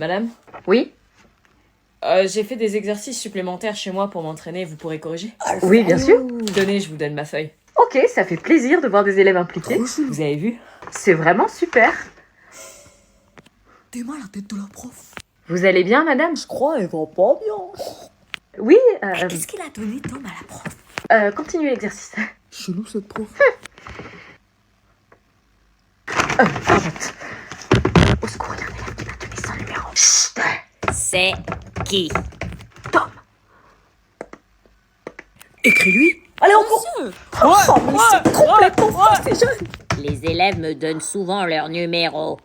Madame? Oui? J'ai fait des exercices supplémentaires chez moi pour m'entraîner, vous pourrez corriger? Oui, bien sûr. Tenez, je vous donne ma feuille. Ok, ça fait plaisir de voir des élèves impliqués. Vous avez vu? C'est vraiment super. T'es mal à la tête de la prof. Vous allez bien, madame? Je crois elle va pas bien. Oui, Qu'est-ce qu'il a donné Tom à la prof? continuez l'exercice. Chelou cette prof. Arrête. Au secours, il y a un élève qui m'a donné son numéro. Chut. C'est qui? Tom. Écris-lui. Allez, on court. Oh, mais c'est complètement fou, ces jeunes. Les élèves me donnent souvent leur numéro.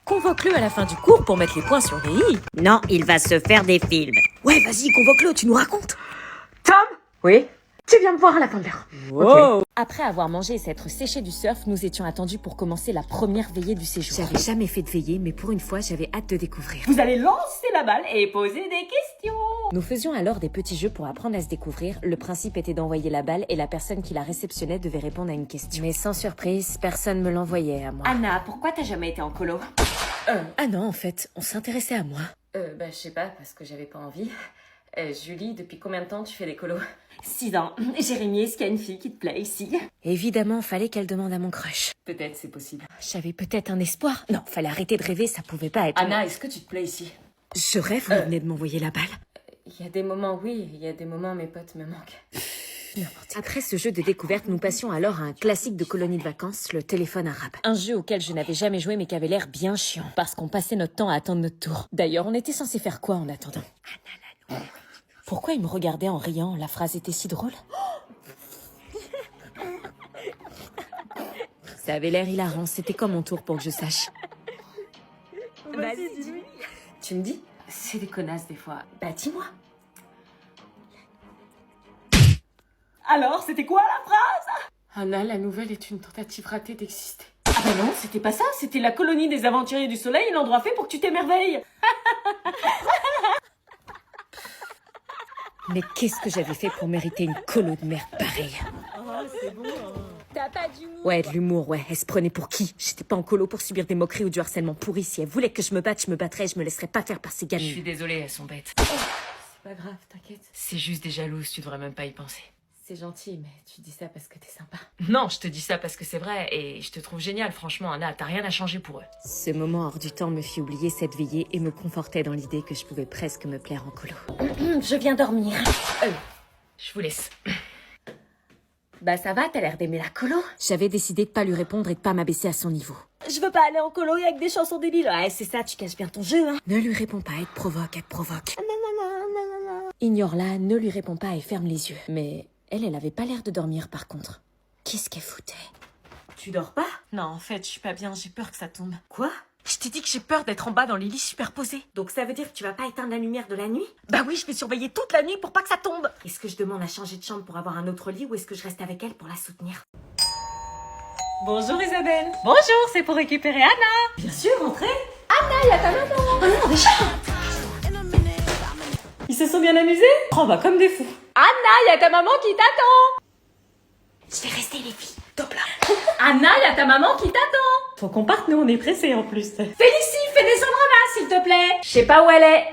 Convoque-le à la fin du cours pour mettre les points sur les i. Non, il va se faire des films. Ouais, vas-y, convoque-le, tu nous racontes. Tom? Oui? Tu viens me voir à la fin de l'heure. Wow. Après avoir mangé et s'être séché du surf, nous étions attendus pour commencer la première veillée du séjour. J'avais jamais fait de veillée, mais pour une fois, j'avais hâte de découvrir. Vous allez lancer la balle et poser des questions. Nous faisions alors des petits jeux pour apprendre à se découvrir. Le principe était d'envoyer la balle et la personne qui la réceptionnait devait répondre à une question. Mais sans surprise, personne me l'envoyait à moi. Anna, pourquoi t'as jamais été en colo? Ah non, en fait, on s'intéressait à moi. Je sais pas, parce que j'avais pas envie. Julie, depuis combien de temps tu fais des colos? 6 ans. Jérémy, est-ce qu'il y a une fille qui te plaît ici? Évidemment, fallait qu'elle demande à mon crush. Peut-être, c'est possible. J'avais peut-être un espoir. Non, fallait arrêter de rêver, ça pouvait pas être... Anna, est-ce que tu te plais ici? Je rêve, vous venez de m'envoyer la balle. Il y a des moments, oui, il y a des moments, mes potes me manquent. Après ce jeu de découverte, nous passions alors à un classique de colonie de vacances, le téléphone arabe. Un jeu auquel je n'avais jamais joué mais qui avait l'air bien chiant, parce qu'on passait notre temps à attendre notre tour. D'ailleurs, on était censé faire quoi en attendant? Pourquoi il me regardait en riant? La phrase était si drôle. Ça avait l'air hilarant, c'était comme mon tour pour que je sache. Vas-y, dis-lui. Tu me dis? C'est des connasses des fois. Bah dis-moi. Alors, c'était quoi la phrase? Anna, la nouvelle est une tentative ratée d'exister. Ah bah non, c'était pas ça. C'était la colonie des aventuriers du soleil, l'endroit fait pour que tu t'émerveilles. Mais qu'est-ce que j'avais fait pour mériter une colo de merde pareille? T'as pas d'humour. Ouais, de l'humour, ouais. Elle se prenait pour qui? J'étais pas en colo pour subir des moqueries ou du harcèlement pourri. Si elle voulait que je me batte, je me battrais. Je me laisserais pas faire par ces Je suis gamines. désolée, elles sont bêtes. C'est pas grave, t'inquiète. C'est juste des jalouses, tu devrais même pas y penser. C'est gentil, mais tu dis ça parce que t'es sympa. Non, je te dis ça parce que c'est vrai, et je te trouve génial, franchement, Anna, t'as rien à changer pour eux. Ce moment hors du temps me fit oublier cette veillée et me confortait dans l'idée que je pouvais presque me plaire en colo. Je viens dormir. Je vous laisse. Bah ça va, t'as l'air d'aimer la colo. J'avais décidé de pas lui répondre et de pas m'abaisser à son niveau. Je veux pas aller en colo avec des chansons débiles. Ouais, c'est ça, tu caches bien ton jeu, hein. Ne lui réponds pas, elle te provoque, elle te provoque. Ignore-la, ne lui réponds pas et ferme les yeux. Mais elle avait pas l'air de dormir par contre. Qu'est-ce qu'elle foutait? Tu dors pas? Non, en fait, je suis pas bien, j'ai peur que ça tombe. Quoi? Je t'ai dit que j'ai peur d'être en bas dans les lits superposés. Donc ça veut dire que tu vas pas éteindre la lumière de la nuit? Bah oui, je vais surveiller toute la nuit pour pas que ça tombe. Est-ce que je demande à changer de chambre pour avoir un autre lit ou est-ce que je reste avec elle pour la soutenir? Bonjour Isabelle. Bonjour, c'est pour récupérer Anna. Bien sûr, entrez. Ils se sont bien amusés? Oh bah comme des fous. Anna, y a ta maman qui t'attend. Je vais rester les filles. Top là. Anna, y a ta maman qui t'attend. Faut qu'on parte, nous on est pressés en plus. Félicie, fais descendre Anna s'il te plaît. Je sais pas où elle est.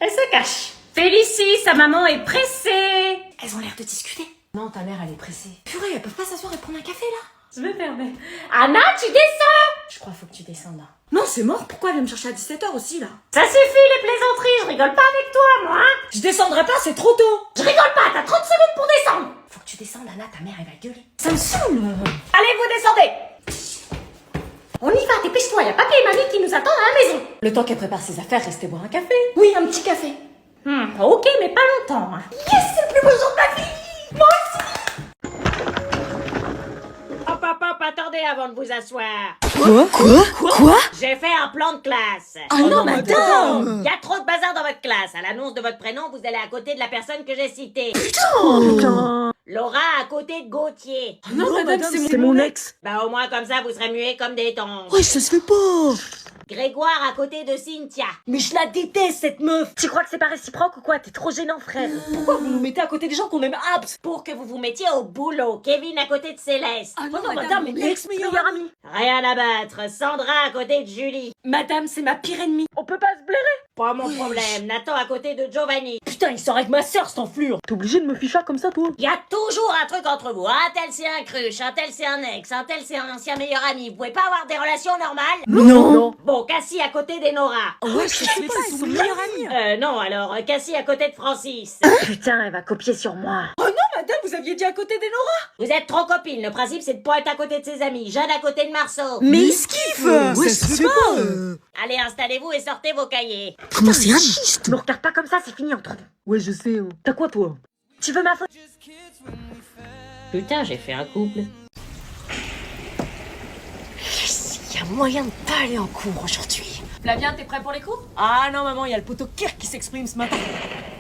Elle se cache. Félicie, sa maman est pressée. Elles ont l'air de discuter. Non, ta mère elle est pressée. Purée, elles peuvent pas s'asseoir et prendre un café là? Je vais fermer. Anna, tu descends. Je crois faut que tu descendes là. Non, c'est mort. Pourquoi elle vient me chercher à 17h aussi là? Ça suffit les plaisanteries, je rigole pas avec toi moi. Hein. Je descendrai pas, c'est trop tôt. Je rigole pas, t'as 30 secondes pour descendre. Faut que tu descendes, Anna, ta mère elle va gueuler. Ça me saoule. Allez, vous descendez. On y va, dépêche-toi, y a papy et mamie qui nous attendent à la maison. Le temps qu'elle prépare ses affaires, restez boire un café. Oui, un petit café. Ok, mais pas longtemps. Hein. Yes, c'est le plus beau jour de ma vie. Moi aussi. Hop, hop, hop, attendez avant de vous asseoir. Quoi? J'ai fait un plan de classe. Ah non, madame. Il y a trop de bazar dans votre classe. À l'annonce de votre prénom, vous allez à côté de la personne que j'ai citée. Laura à côté de Gauthier. Non, madame, c'est mon ex. Bah au moins comme ça, vous serez muets comme des tongs. Ouais, ça se fait pas. Grégoire à côté de Cynthia. Mais je la déteste cette meuf. Tu crois que c'est pas réciproque ou quoi? T'es trop gênant, frère. Pourquoi vous nous mettez à côté des gens qu'on aime abs? Pour que vous vous mettiez au boulot. Kevin à côté de Céleste. Ah non, madame, mais l'ex-meilleure amie. Rien à battre. Sandra à côté de Julie. Madame, c'est ma pire ennemie. On peut pas se blairer Pas mon problème. Nathan à côté de Giovanni. Putain, il sort avec ma sœur, cet enflure. T'es obligé de me fichard comme ça, toi? Il y a toujours un truc entre vous. Un tel c'est un cruche, un tel c'est un ex, un tel c'est un ancien meilleur ami. Vous pouvez pas avoir des relations normales? Non. Bon, Cassie à côté d'Enora. Ouais, je sais pas, ils sont meilleurs amis. Non, alors, Cassie à côté de Francis. Putain, elle va copier sur moi. Oh non, madame, vous aviez dit à côté d'Enora. Vous êtes trop copines. Le principe, c'est de pas être à côté de ses amis. Jeanne à côté de Marceau. Mais il se kiffe. Ouais, ça se fait pas. Allez, installez-vous et sortez vos cahiers. Comment c'est un chiste? Me regarde pas comme ça, c'est fini entre nous. Ouais, je sais. T'as quoi, toi? Tu veux ma faute? Putain, j'ai fait un couple. Il y a moyen de pas aller en cours aujourd'hui. Flavien, t'es prêt pour les cours? Ah non, maman, il y a le poteau Kirk qui s'exprime ce matin.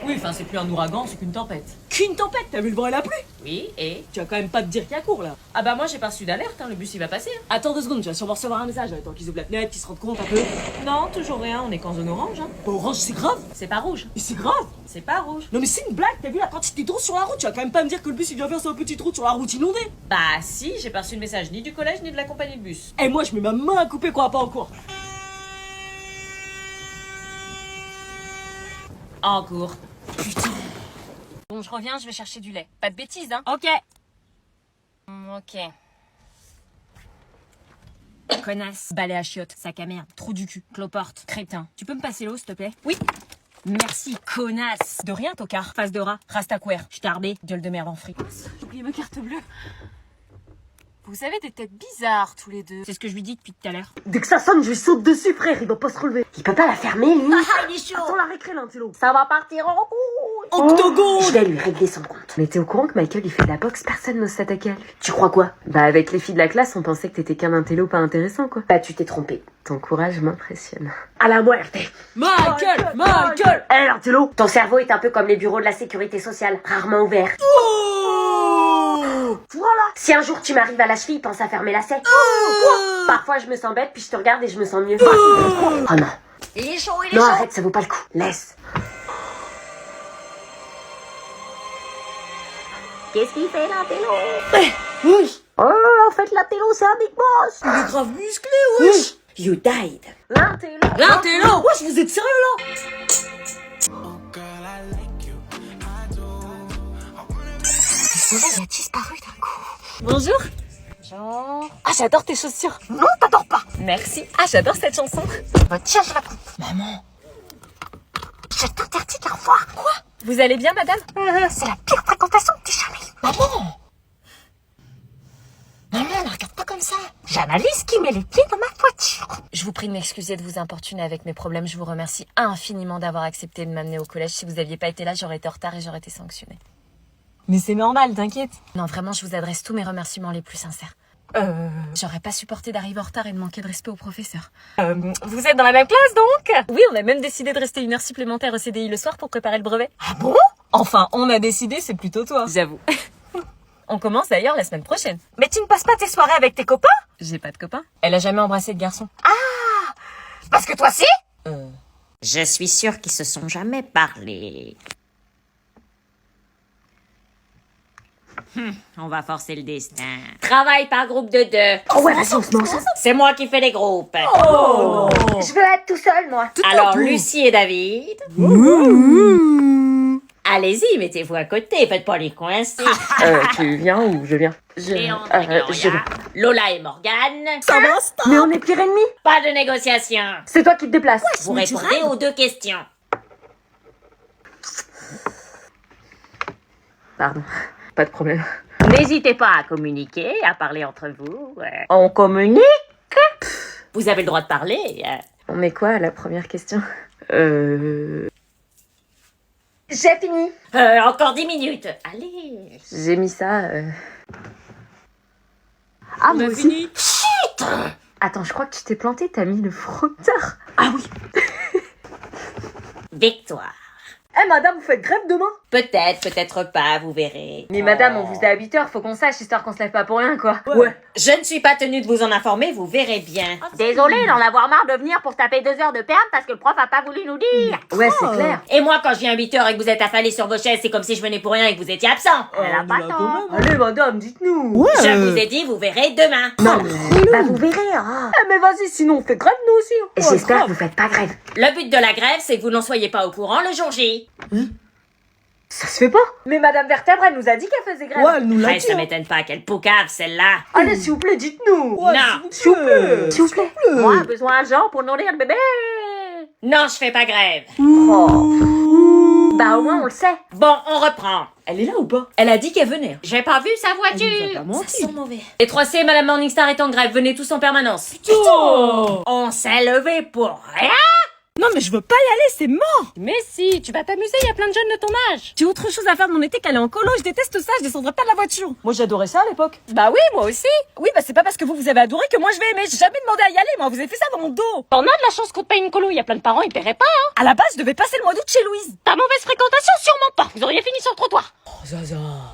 Oui, enfin, c'est plus un ouragan, c'est qu'une tempête. Qu'une tempête, t'as vu le vent et la pluie? Oui, et? Tu vas quand même pas te dire qu'il y a cours, là. Ah bah moi, j'ai pas reçu d'alerte, hein, le bus il va passer. Hein. Attends 2 secondes, tu vas sûrement recevoir un message. Attends qu'ils ouvrent la fenêtre, qu'ils se rendent compte un peu. Non, toujours rien, on est qu'en zone orange. Hein. Bah, orange, c'est grave. C'est pas rouge. Mais c'est grave. C'est pas rouge. Non mais c'est une blague, t'as vu la quantité d'eau sur la route? Tu vas quand même pas me dire que le bus il vient faire sur un petit trou sur la route inondée? Bah si, j'ai pas reçu de message ni du collège ni de la compagnie de bus. Et moi je mets ma main à couper qu'on va pas en cours. En cours. Bon, je reviens, je vais chercher du lait. Pas de bêtises, hein? Ok. Ok. Connasse, balai à chiottes, sac à merde, trou du cul, cloporte, crétin. Tu peux me passer l'eau, s'il te plaît? Oui. Merci, connasse. De rien, tocard. Face de rat, rastaquouer, starbé, gueule de merde en fric. J'ai oublié ma carte bleue. Vous avez des têtes bizarres, tous les deux. C'est ce que je lui dis depuis tout à l'heure. Dès que ça sonne, je lui saute dessus, frère. Il va pas se relever. Il peut pas la fermer, lui. Ah, il est chaud. Attends la récré, l'intello. Ça va partir en couille. Octogone. Je vais lui régler son compte. Mais t'es au courant que Michael, il fait de la boxe, personne n'ose s'attaquer à lui. Tu crois quoi? Bah, avec les filles de la classe, on pensait que t'étais qu'un intello pas intéressant, quoi. Bah, tu t'es trompé. Ton courage m'impressionne. À la muerte. Michael. Michael. Eh, l'intello, ton cerveau est un peu comme les bureaux de la sécurité sociale, rarement ouverts. Oh. Voilà. Si un jour tu m'arrives à la cheville, pense à fermer la selle. Parfois, je me sens bête, puis je te regarde et je me sens mieux. Oh non. Il est chaud, il est Non, chaud. arrête, ça vaut pas le coup. Laisse. Qu'est-ce qu'il fait, l'intello? Wesh. Oh, en fait, l'intello, c'est un big boss. Il est grave musclé, wesh. You died. L'intello. L'intello. Wesh, vous êtes sérieux là? Il a disparu d'un coup. Bonjour. Ah, j'adore tes chaussures. Non, t'adores pas. Merci. Ah, j'adore cette chanson. Bah, tiens, je la coupe. Maman. Je t'interdis de la revoir. Quoi? Vous allez bien, madame? C'est la pire fréquentation que t'aies jamais eue. Maman. Maman, ne regarde pas comme ça. J'analyse qui met les pieds dans ma voiture. Je vous prie de m'excuser de vous importuner avec mes problèmes. Je vous remercie infiniment d'avoir accepté de m'amener au collège. Si vous aviez pas été là, j'aurais été en retard et j'aurais été sanctionnée. Mais c'est normal, t'inquiète. Non, vraiment, je vous adresse tous mes remerciements les plus sincères. J'aurais pas supporté d'arriver en retard et de manquer de respect au professeur. Vous êtes dans la même classe, donc? Oui, on a même décidé de rester 1 heure supplémentaire au CDI le soir pour préparer le brevet. Ah bon? Enfin, on a décidé, c'est plutôt toi. J'avoue. On commence d'ailleurs la semaine prochaine. Mais tu ne passes pas tes soirées avec tes copains? J'ai pas de copain. Elle a jamais embrassé de garçon. Parce que toi, si? Je suis sûre qu'ils se sont jamais parlé. On va forcer le destin. Travail par groupe de 2. Oh ouais, vas-y, on se met ensemble. C'est moi qui fais les groupes. Je veux être tout seul, moi. Alors, Lucie et David. Allez-y, mettez-vous à côté, faites pas les coincer. Tu viens ou je viens? Léon je et Gloria, viens. Lola et Morgane. Ça va, stop. Mais on est pire ennemis. Pas de négociation. C'est toi qui te déplaces. Vous répondez aux 2 questions. Pardon, pas de problème. N'hésitez pas à communiquer, à parler entre vous. On communique? Vous avez le droit de parler. On met quoi à la première question? J'ai fini. Encore 10 minutes. Allez. J'ai mis ça. Ah, moi aussi. Fini. Attends, je crois que tu t'es planté, t'as mis le frotteur. Ah oui. Victoire. Eh madame, vous faites grève demain? Peut-être, peut-être pas, vous verrez. Mais madame, on vous dit à 8h, faut qu'on sache, histoire qu'on se lève pas pour rien, quoi. Ouais. Je ne suis pas tenue de vous en informer, vous verrez bien. Désolée d'en avoir marre de venir pour taper 2 heures de perme parce que le prof a pas voulu nous dire. Ouais, c'est clair. Et moi, quand je viens à 8h et que vous êtes affalés sur vos chaises, c'est comme si je venais pour rien et que vous étiez absent. Elle a on pas est là tort. quand même. Allez madame, dites-nous. Ouais. Je vous ai dit, vous verrez demain. Non, mais... Bah vous verrez, hein. Eh mais vas-y, sinon on fait grève nous aussi. Et j'espère que vous faites pas grève. Le but de la grève, c'est que vous n'en soyez pas au courant le jour J. Ça se fait pas. Mais madame Vertèbre, elle nous a dit qu'elle faisait grève. Ouais, elle nous l'a Ouais, dit. ça hein. m'étonne pas, quelle poucave celle-là. Allez, s'il vous plaît, dites-nous. Ouais, Non. s'il vous plaît. S'il vous plaît. Moi, besoin d'argent pour nourrir le bébé. Non, je fais pas grève. Bah au moins on le sait. Bon, on reprend. Elle est là ou pas? Elle a dit qu'elle venait. J'ai pas vu sa Elle nous a voiture. pas menti. mauvais. Les 3C, Madame Morningstar est en grève, venez tous en permanence. Oh On s'est levé pour rien. Non mais je veux pas y aller, c'est mort. Mais si, tu vas t'amuser, il y a plein de jeunes de ton âge. J'ai autre chose à faire de mon été qu'aller en colo, je déteste ça, je descendrai pas de la voiture. Moi, j'adorais ça à l'époque. Bah oui, moi aussi. Oui, bah c'est pas parce que vous avez adoré que moi je vais aimer, j'ai jamais demandé à y aller, moi vous avez fait ça dans mon dos. T'en as de la chance qu'on te paye une colo, il y a plein de parents, ils paieraient pas, hein. À la base, je devais passer le mois d'août chez Louise. Ta mauvaise fréquentation, sûrement pas. Vous auriez fini sur le trottoir.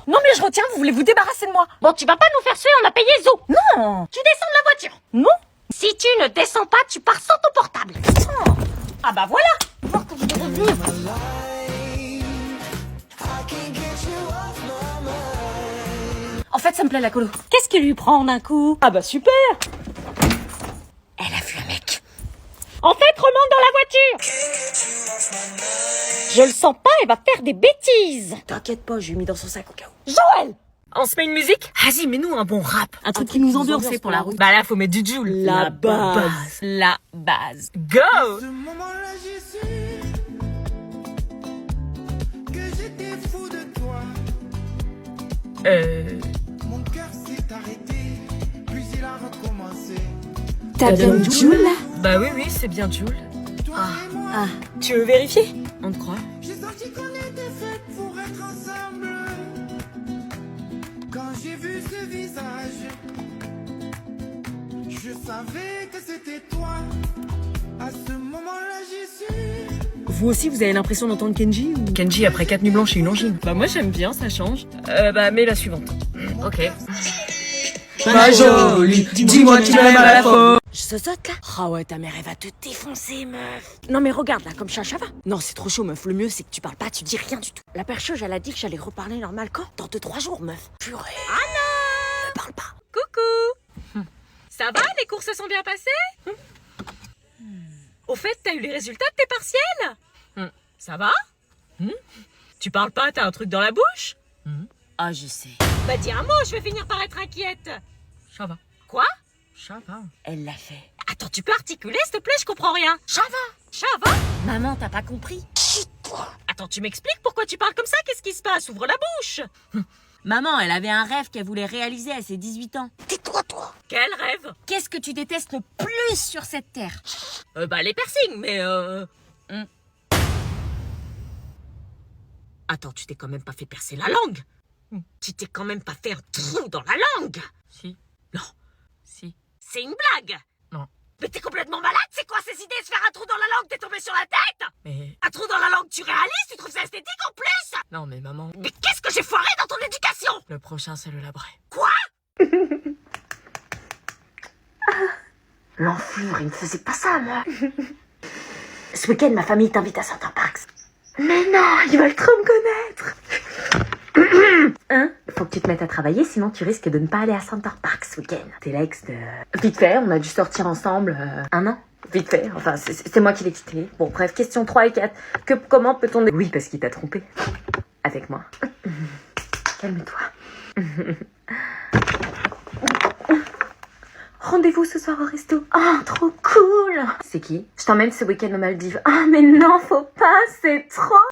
Non mais je retiens, vous voulez vous débarrasser de moi. Bon, tu vas pas nous faire suer, on a payé Zo. Non. Tu descends de la voiture. Non. Si tu ne descends pas, tu pars sans ton portable. Ah bah voilà. En fait, ça me plaît la colo. Qu'est-ce qui lui prend d'un coup? Ah bah super. Elle a vu un mec. En fait, remonte dans la voiture. Je le sens pas, elle va faire des bêtises. T'inquiète pas, je lui ai mis dans son sac au cas où. Joël! On se met une musique? Vas-y, mets-nous un bon rap. Un truc qui nous ambiance pour la route. Bah là, faut mettre du Joule. La base. La base. Go! Ce moment-là, j'ai su que j'étais fou de toi. Mon cœur s'est arrêté, puis il a recommencé. T'as bien Joule là? Bah oui, c'est bien Joule. Toi et moi, Tu veux vérifier? On te croit. j'ai senti qu'on était fait pour être ensemble. Quand j'ai vu ce visage, je savais que c'était toi. À ce moment-là, j'ai su. Vous aussi, vous avez l'impression d'entendre Kenji ou... Kenji après 4 nuits blanches et une angine. Bah moi j'aime bien, ça change. Bah mets la suivante. Ok. Ma jolie, dis-moi tu m'aimes à la fois. Je saute là? Ah ouais, ta mère elle va te défoncer, meuf. Non mais regarde là, comme chacha va. Non, c'est trop chaud, meuf. Le mieux c'est que tu parles pas, tu dis rien du tout. La percheuse, elle a dit que j'allais reparler normal quand? Dans 2-3 jours, meuf. Purée. Anna! Ne parle pas. Coucou. Ça va, les cours se sont bien passés? Au fait, t'as eu les résultats de tes partiels? Ça va? Tu parles pas, t'as un truc dans la bouche? Ah, je sais. Bah dis un mot, je vais finir par être inquiète. Ça va. Quoi? Ça va. Elle l'a fait. Attends, tu peux articuler, s'il te plaît, je comprends rien. Ça va? Maman, t'as pas compris? Attends, tu m'expliques pourquoi tu parles comme ça? Qu'est-ce qui se passe? Ouvre la bouche. Maman, elle avait un rêve qu'elle voulait réaliser à ses 18 ans. Quel rêve? Qu'est-ce que tu détestes le plus sur cette terre? Bah les piercings, mais Attends, tu t'es quand même pas fait percer la langue. Tu t'es quand même pas fait un trou dans la langue. Si. Non. Si. C'est une blague. Non. Mais t'es complètement malade, c'est quoi ces idées de se faire un trou dans la langue? T'es tombé sur la tête? Mais... Un trou dans la langue, tu réalises? Tu trouves ça esthétique en plus? Non, mais maman... Mais qu'est-ce que j'ai foiré dans ton éducation? Le prochain, c'est le labret. Quoi? L'enflure, il me faisait pas ça, moi. Ce week-end, ma famille t'invite à Center Parks. Mais non, ils veulent trop me connaître. Hein? Faut que tu te mettes à travailler, sinon tu risques de ne pas aller à Center Parks ce week-end. T'es l'ex de... Vite fait, on a dû sortir ensemble un an. Vite fait, enfin, c'est moi qui l'ai quitté. Bon, bref, question 3 et 4. Comment peut-on... Oui, parce qu'il t'a trompé. Avec moi. Calme-toi. Rendez-vous ce soir au resto. Oh, trop cool. C'est qui? Je t'emmène ce week-end aux Maldives. Ah, mais non, faut pas, c'est trop...